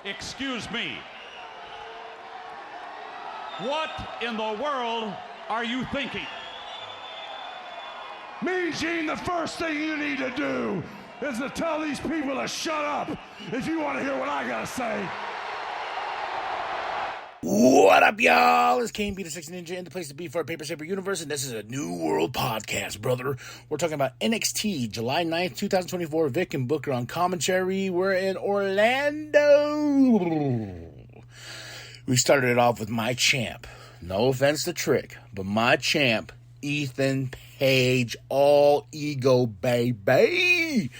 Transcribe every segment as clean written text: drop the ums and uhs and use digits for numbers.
Excuse me. What in the world are you thinking? Mean Gene, the first thing you need to do is to tell these people to shut up if you want to hear what I gotta say. What up, y'all? It's Kane Peter 6 Ninja in the place to be for a Paper Saber universe, and this is a New World podcast, brother. We're talking about NXT, July 9th, 2024. Vic and Booker on commentary. We're in Orlando. We started it off with my champ. No offense to Trick, but my champ, Ethan Page, all ego, baby.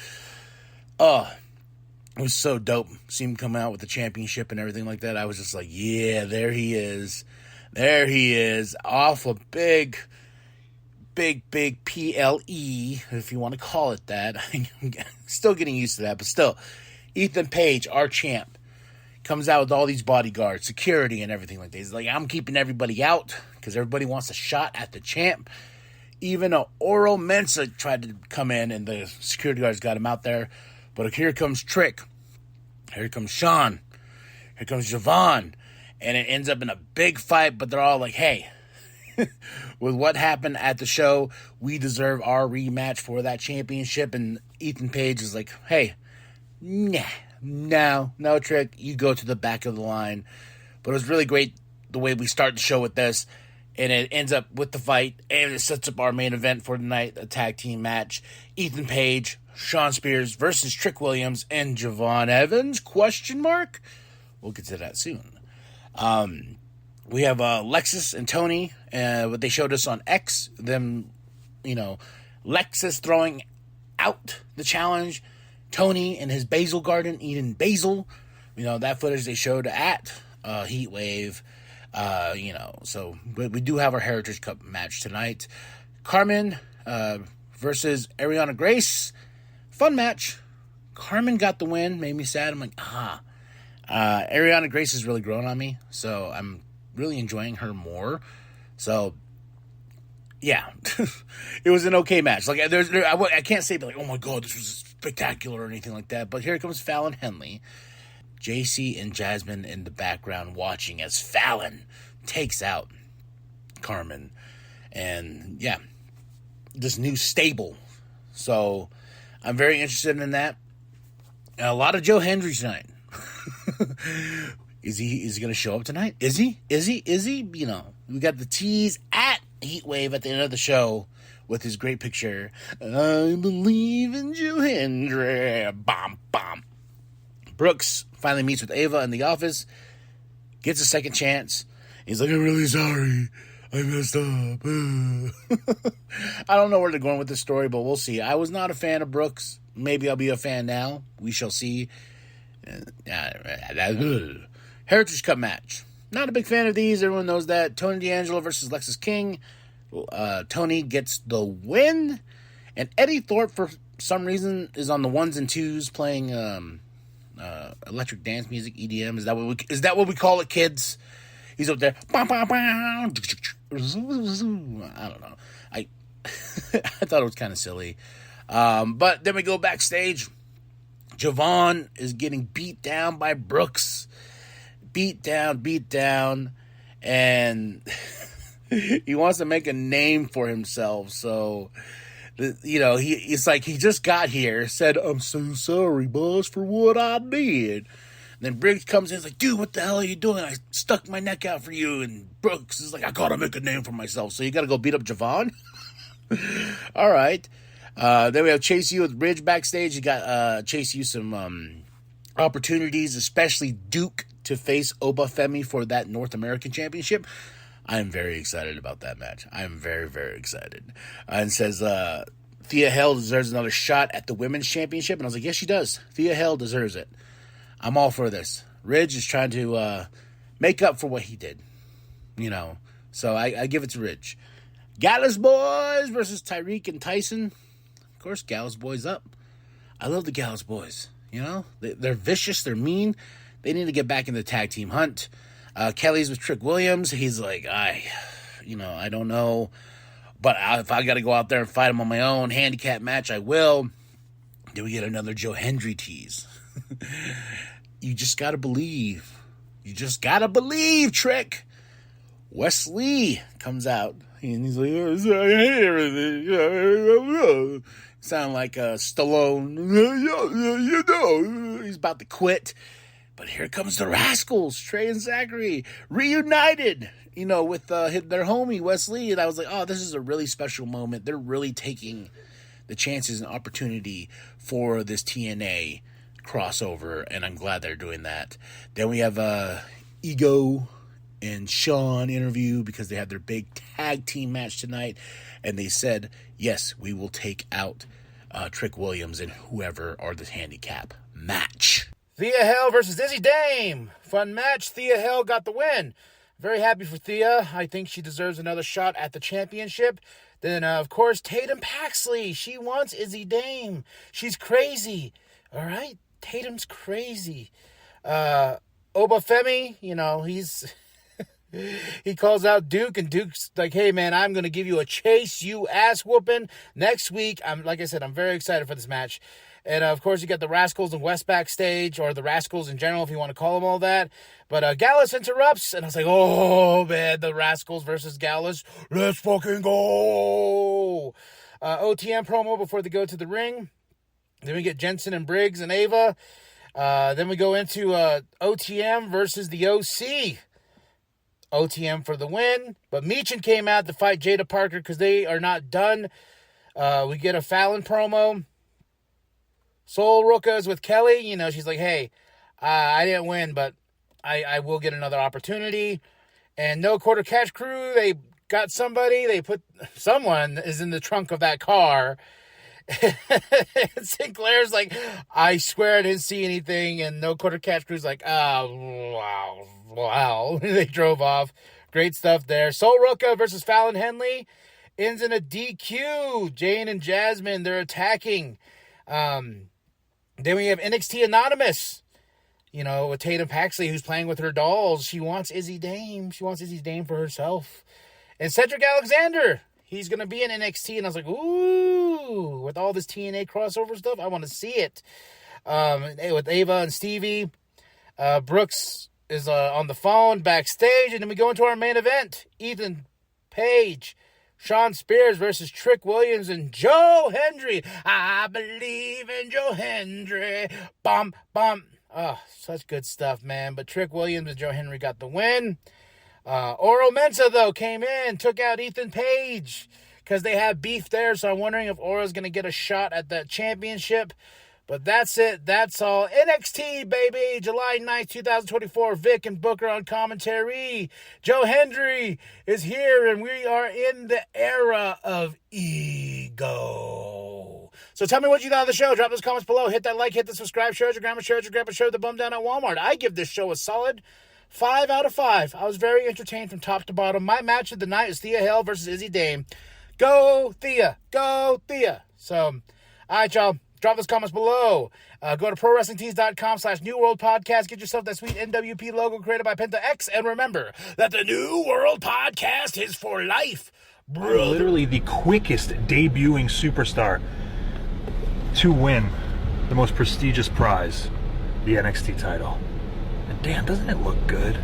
It was so dope. See him come out with the championship and everything like that. I was just like, yeah, there he is. There he is. Off a big PLE, if you want to call it that. I'm still getting used to that, but still. Ethan Page, our champ, comes out with all these bodyguards, security, and everything like that. He's like, I'm keeping everybody out because everybody wants a shot at the champ. Even Oro Mensah tried to come in, and the security guards got him out there. But here comes Trick. Here comes Shawn. Here comes Javon. And it ends up in a big fight, but they're all like, hey, with what happened at the show, we deserve our rematch for that championship. And Ethan Page is like, hey, no, Trick, you go to the back of the line. But it was really great the way we start the show with this. And it ends up with the fight, and it sets up our main event for tonight, a tag team match. Ethan Page, Shawn Spears versus Trick Williams and Javon Evans, ? We'll get to that soon. We have Lexus and Tony, what they showed us on X, them, Lexus throwing out the challenge, Tony in his basil garden eating basil, that footage they showed at Heatwave. So we do have our Heritage Cup match tonight. Carmen versus Ariana Grace. Fun match. Carmen got the win. Made me sad. I'm like, Ariana Grace has really grown on me, so I'm really enjoying her more. So, yeah. It was an okay match. Like, I can't say, like, oh my god, this was spectacular or anything like that. But here comes Fallon Henley. JC and Jasmine in the background watching as Fallon takes out Carmen. And, yeah, this new stable. So, I'm very interested in that. And a lot of Joe Hendry tonight. Is he going to show up tonight? Is he? We got the tease at Heatwave at the end of the show with his great picture. I believe in Joe Hendry. Bomb. Brooks finally meets with Ava in the office, gets a second chance. He's like, I'm really sorry. I messed up. I don't know where they're going with this story, but we'll see. I was not a fan of Brooks. Maybe I'll be a fan now. We shall see. Heritage Cup match. Not a big fan of these. Everyone knows that. Tony D'Angelo versus Lexus King. Tony gets the win. And Eddie Thorpe, for some reason, is on the ones and twos playing electric dance music, EDM. Is that what we call it, kids? He's up there. I don't know. I thought it was kind of silly. But then we go backstage. Javon is getting beat down by Brooks. Beat down. And he wants to make a name for himself. So, it's like he just got here, said, I'm so sorry, boss, for what I did. And then Briggs comes in and is like, dude, what the hell are you doing? I stuck my neck out for you. And Brooks is like, I gotta make a name for myself. So you gotta go beat up Javon? All right. Then we have Chase U with Ridge backstage. You got Chase U some opportunities, especially Duke to face Obafemi for that North American Championship. I'm very excited about that match. I'm very, very excited. And says Thea Hale deserves another shot at the Women's Championship. And I was like, yes, she does. Thea Hale deserves it. I'm all for this. Ridge is trying to make up for what he did. So I give it to Ridge. Gallus Boys versus Tyreek and Tyson. Of course, Gallus Boys up. I love the Gallus Boys. They're vicious. They're mean. They need to get back in the tag team hunt. Kelly's with Trick Williams. He's like, I don't know. But if I got to go out there and fight him on my own handicap match, I will. Then we get another Joe Hendry tease. you just got to believe. You just got to believe, Trick. Wesley comes out, and he's like, I hate everything. Sound like Stallone. You know, he's about to quit. But here comes the Rascals, Trey and Zachary, reunited, you know, with their homie, Wesley. And I was like, oh, this is a really special moment. They're really taking the chances and opportunity for this TNA crossover, and I'm glad they're doing that. Then we have Ego and Shawn interview because they had their big tag team match tonight, and they said, yes, we will take out Trick Williams and whoever are the handicap match. Thea Hale versus Izzy Dame. Fun match. Thea Hale got the win. Very happy for Thea. I think she deserves another shot at the championship. Then, of course, Tatum Paxley. She wants Izzy Dame. She's crazy. All right? Tatum's crazy. Obafemi, you know, he calls out Duke, and Duke's like, hey, man, I'm going to give you a chase, you ass whooping next week. Like I said, I'm very excited for this match. And, of course, you got the Rascals and West backstage, or the Rascals in general, if you want to call them all that. But Gallus interrupts, and I was like, oh, man, the Rascals versus Gallus. Let's fucking go. OTM promo before they go to the ring. Then we get Jensen and Briggs and Ava. Then we go into OTM versus the OC. OTM for the win. But Meechin came out to fight Jada Parker because they are not done. We get a Fallon promo. Sol Ruka is with Kelly. You know, she's like, hey, I didn't win, but I will get another opportunity. And No Quarter Cash Crew, they got somebody. Someone is in the trunk of that car. Sinclair's like, I swear I didn't see anything. And No Quarter Cash Crew's like, wow. They drove off. Great stuff there. Sol Ruka versus Fallon Henley ends in a DQ. Jane and Jasmine, they're attacking. Then we have NXT Anonymous, you know, with Tatum Paxley, who's playing with her dolls. She wants Izzy Dame. She wants Izzy Dame for herself. And Cedric Alexander, he's going to be in NXT. And I was like, ooh, with all this TNA crossover stuff, I want to see it. With Ava and Stevie. Brooks is on the phone backstage. And then we go into our main event. Ethan Page, Shawn Spears versus Trick Williams and Joe Hendry. I believe in Joe Hendry. Bum, bum. Oh, such good stuff, man. But Trick Williams and Joe Hendry got the win. Oro Mensah, though, came in, took out Ethan Page because they have beef there. So I'm wondering if Oro's going to get a shot at that championship. But that's it. That's all. NXT, baby. July 9th, 2024. Vic and Booker on commentary. Joe Hendry is here, and we are in the era of ego. So tell me what you thought of the show. Drop those comments below. Hit that like, hit the subscribe. Share your grandma, share your grandpa, share the bum down at Walmart. I give this show a solid 5 out of 5. I was very entertained from top to bottom. My match of the night is Thea Hale versus Izzy Dame. Go, Thea. Go, Thea. So, all right, y'all. Drop those comments below. Go to ProWrestlingTees.com/New World Podcast. Get yourself that sweet NWP logo created by Penta X. And remember that the New World Podcast is for life, brother. Literally the quickest debuting superstar to win the most prestigious prize, the NXT title. And damn, doesn't it look good?